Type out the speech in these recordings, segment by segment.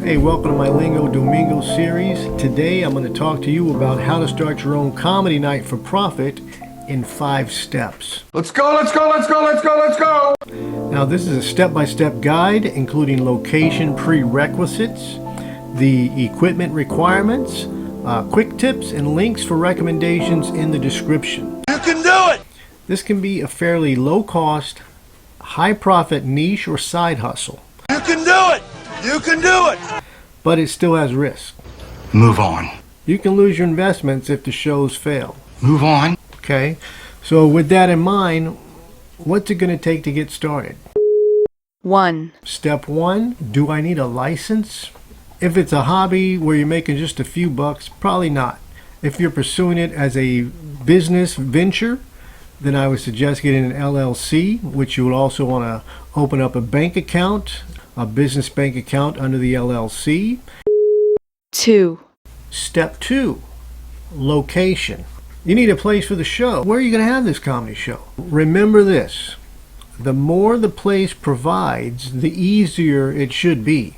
Hey, welcome to my Lingo Domingo series. Today I'm going to talk to you about how to start your own comedy night for profit in 5 steps. Let's go, let's go, let's go, let's go, let's go! Now this is a step-by-step guide including location prerequisites, the equipment requirements, quick tips and links for recommendations in the description. You can do it! This can be a fairly low-cost, high-profit niche or side hustle. You can do it! You can do it! But it still has risk. Move on. You can lose your investments if the shows fail. Move on. Okay, so with that in mind, what's it going to take to get started? 1. Step 1, do I need a license? If it's a hobby where you're making just a few bucks, probably not. If you're pursuing it as a business venture, then I would suggest getting an LLC, which you would also want to open up a bank account, a business bank account under the LLC. 2. Step 2, location. You need a place for the show. Where are you going to have this comedy show? Remember this, the more the place provides, the easier it should be.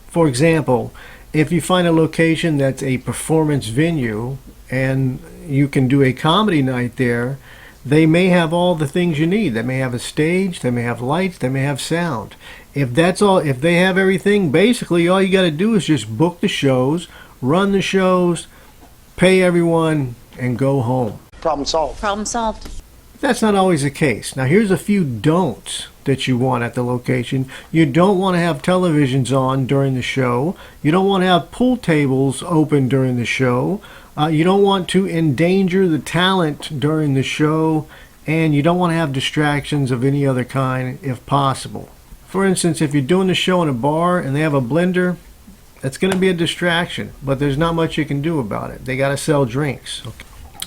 For example, if you find a location that's a performance venue and you can do a comedy night there, they may have all the things you need. They may have a stage, they may have lights, they may have sound. If that's all, if they have everything, basically all you got to do is just book the shows, run the shows, pay everyone, and go home. Problem solved. Problem solved. That's not always the case. Now here's a few don'ts that you want at the location. You don't want to have televisions on during the show. You don't want to have pool tables open during the show. You don't want to endanger the talent during the show, and you don't want to have distractions of any other kind if possible. For instance, if you're doing the show in a bar and they have a blender, that's going to be a distraction, but there's not much you can do about it. They got to sell drinks. Okay.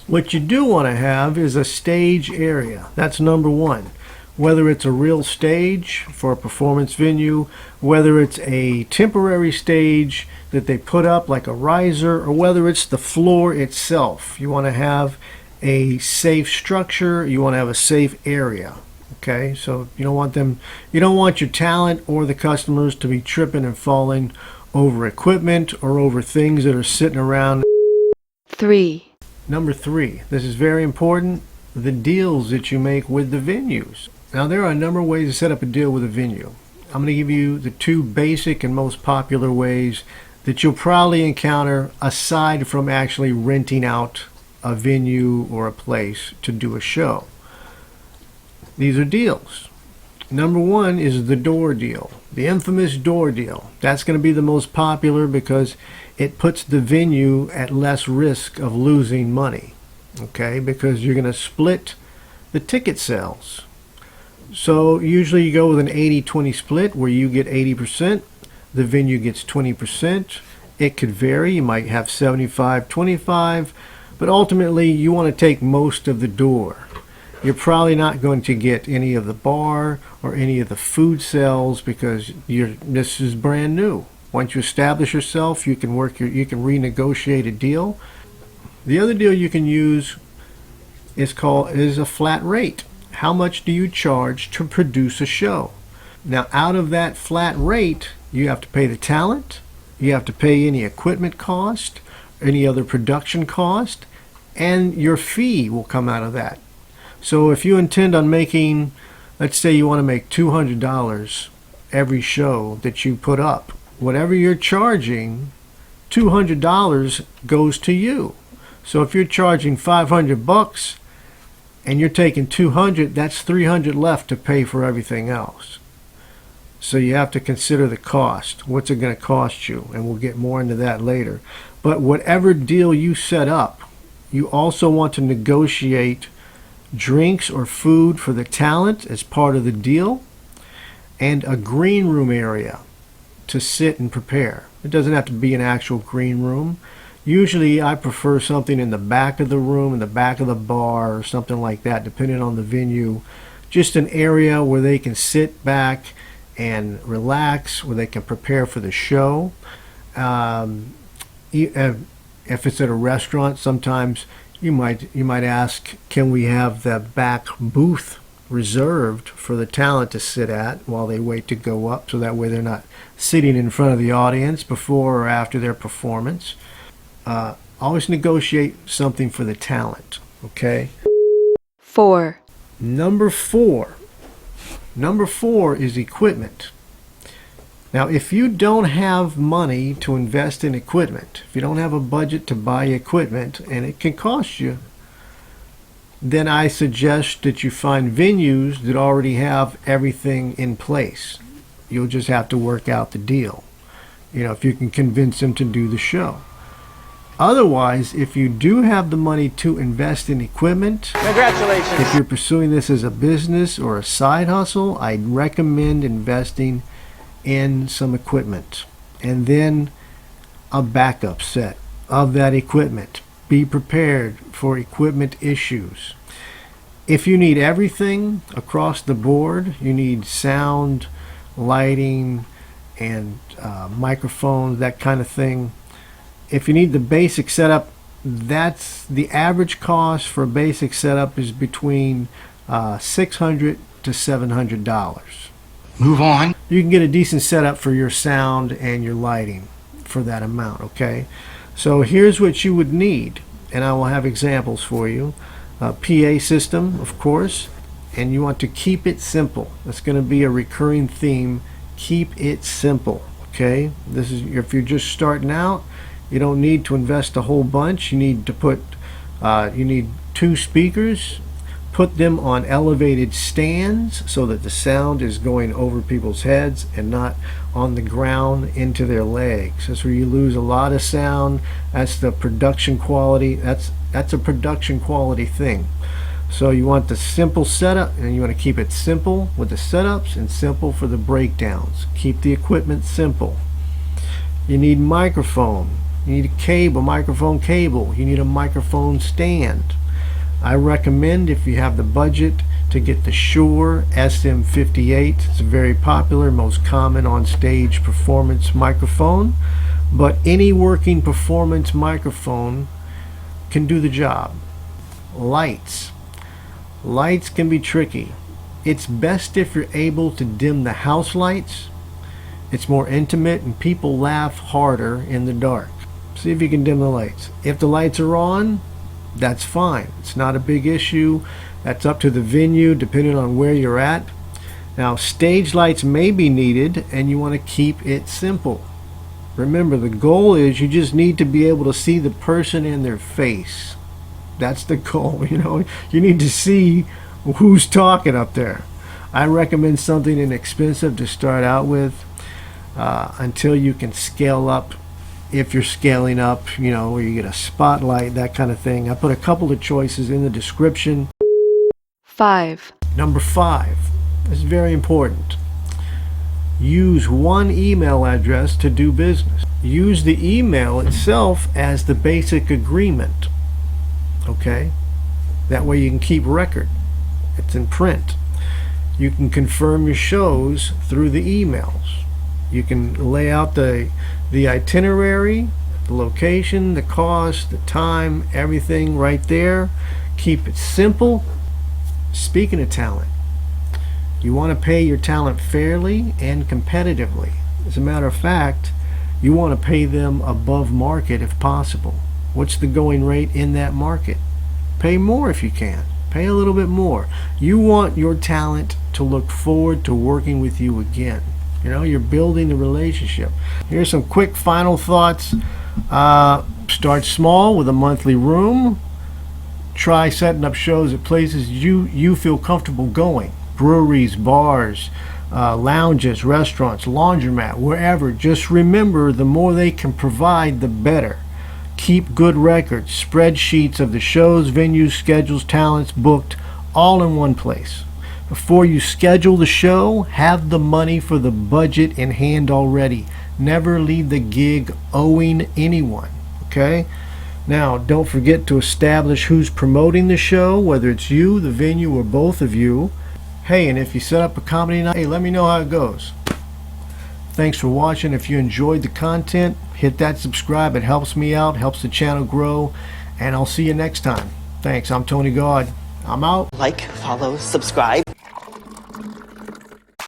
What you do want to have is a stage area. That's number 1. Whether it's a real stage for a performance venue, whether it's a temporary stage that they put up like a riser, or whether it's the floor itself. You want to have a safe structure, you want to have a safe area. Okay, so you don't want your talent or the customers to be tripping and falling over equipment or over things that are sitting around. 3. Number 3, this is very important, the deals that you make with the venues. Now there are a number of ways to set up a deal with a venue. I'm going to give you the 2 basic and most popular ways that you'll probably encounter aside from actually renting out a venue or a place to do a show. These are deals. Number 1 is the door deal, the infamous door deal. That's going to be the most popular because it puts the venue at less risk of losing money, okay, because you're going to split the ticket sales. So usually you go with an 80-20 split where you get 80%, the venue gets 20%. It could vary, you might have 75-25, but ultimately you want to take most of the door. You're probably not going to get any of the bar or any of the food sales because this is brand new. Once you establish yourself, you can renegotiate a deal. The other deal you can use is a flat rate. How much do you charge to produce a show? Now out of that flat rate, you have to pay the talent, you have to pay any equipment cost, any other production cost, and your fee will come out of that. So if you intend on making, let's say you want to make $200 every show that you put up, whatever you're charging, $200 goes to you. So if you're charging $500 and you're taking $200, that's $300 left to pay for everything else. So you have to consider the cost. What's it going to cost you? And we'll get more into that later. But whatever deal you set up, you also want to negotiate drinks or food for the talent as part of the deal, and a green room area to sit and prepare. It doesn't have to be an actual green room. Usually I prefer something in the back of the room, in the back of the bar, or something like that, depending on the venue. Just an area where they can sit back and relax, where they can prepare for the show. If it's at a restaurant, sometimes you might ask, can we have the back booth reserved for the talent to sit at while they wait to go up, so that way they're not sitting in front of the audience before or after their performance. Always negotiate something for the talent, okay? 4, Number four is equipment. Now, if you don't have money to invest in equipment, if you don't have a budget to buy equipment, and it can cost you, then I suggest that you find venues that already have everything in place. You'll just have to work out the deal, if you can convince them to do the show. Otherwise, if you do have the money to invest in equipment, Congratulations. if you're pursuing this as a business or a side hustle, I'd recommend investing in some equipment, and then a backup set of that equipment. Be prepared for equipment issues. If you need everything across the board, you need sound, lighting, and microphones, that kind of thing. If you need the basic setup, that's the average cost for a basic setup is between $600 to $700. Move on. You can get a decent setup for your sound and your lighting for that amount, okay? So here's what you would need, and I will have examples for you. A PA system, of course, and you want to keep it simple. That's going to be a recurring theme. Keep it simple, okay? This is if you're just starting out, you don't need to invest a whole bunch. You need to put, you need 2 speakers. Put them on elevated stands so that the sound is going over people's heads and not on the ground into their legs. That's where you lose a lot of sound. That's the production quality. That's a production quality thing. So you want the simple setup, and you want to keep it simple with the setups and simple for the breakdowns. Keep the equipment simple. You need microphone. You need a cable, microphone cable. You need a microphone stand. I recommend, if you have the budget, to get the Shure SM58. It's a very popular, most common on-stage performance microphone, but any working performance microphone can do the job. Lights. Lights can be tricky. It's best if you're able to dim the house lights. It's more intimate and people laugh harder in the dark. See if you can dim the lights. If the lights are on, that's fine. It's not a big issue. That's up to the venue depending on where you're at. Now, stage lights may be needed, and you want to keep it simple. Remember, the goal is you just need to be able to see the person in their face. That's the goal. You need to see who's talking up there. I recommend something inexpensive to start out with until you can scale up. If you're scaling up, where you get a spotlight, that kind of thing. I put a couple of choices in the description. 5, Number 5, this is very important. Use one email address to do business. Use the email itself as the basic agreement. Okay? That way you can keep record. It's in print. You can confirm your shows through the emails. You can lay out the itinerary, the location, the cost, the time, everything right there. Keep it simple. Speaking of talent, you want to pay your talent fairly and competitively. As a matter of fact, you want to pay them above market if possible. What's the going rate in that market? Pay more if you can. Pay a little bit more. You want your talent to look forward to working with you again. You're building the relationship. Here's some quick final thoughts. Start small with a monthly room. Try setting up shows at places you feel comfortable going. Breweries, bars, lounges, restaurants, laundromat, wherever. Just remember, the more they can provide, the better. Keep good records, spreadsheets of the shows, venues, schedules, talents booked, all in one place. Before you schedule the show, have the money for the budget in hand already. Never leave the gig owing anyone, okay? Now, don't forget to establish who's promoting the show, whether it's you, the venue, or both of you. Hey, and if you set up a comedy night, hey, let me know how it goes. Thanks for watching. If you enjoyed the content, hit that subscribe. It helps me out, helps the channel grow, and I'll see you next time. Thanks. I'm Tony God. I'm out. Like, follow, subscribe.